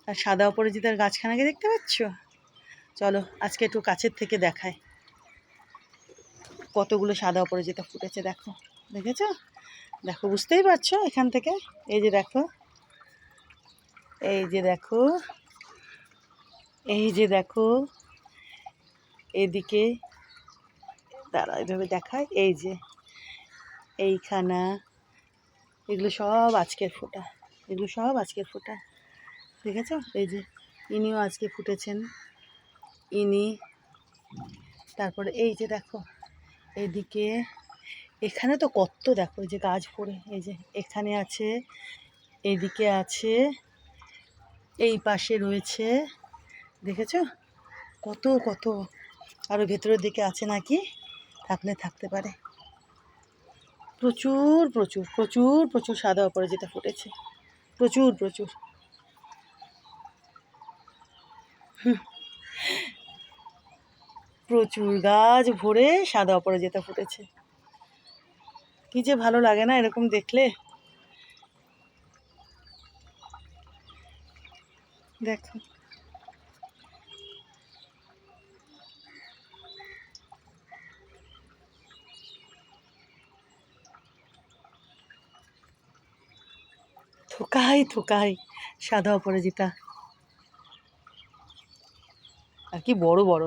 আর সাদা অপরাজিতার গাছখানাকে দেখতে পাচ্ছ? চলো আজকে একটু কাছের থেকে দেখায় কতগুলো সাদা অপরাজিতা ফুটেছে। দেখো, দেখেছো? দেখো, বুঝতেই পারছো এখান থেকে। এই যে দেখো, এই যে দেখো, এই যে দেখো, এদিকে দাঁড়া এভাবে দেখায়। এই যে এইখানা, এগুলো সব আজকের ফোটা, এগুলো সব আজকের ফোটা। দেখেছো? এই যে ইনিও আজকে ফুটেছেন, ইনি। তারপরে এই যে দেখো এইদিকে, এখানে তো কত, দেখো এই যে গাছ ভরে, এই যে এখানে আছে, এইদিকে আছে, এই পাশে রয়েছে। দেখেছো কত কত? আরও ভেতরের দিকে আছে নাকি, থাকলে থাকতে পারে। প্রচুর প্রচুর প্রচুর প্রচুর সাদা অপরাজিতা ফুটেছে, প্রচুর প্রচুর। প্রচুর গাছ ভরে সাদা অপরাজিতা ফুটেছে। কি যে ভালো লাগে না এরকম দেখলে। দেখো, থোকাই থোকাই সাদা অপরাজিতা, আর কি বড় বড়।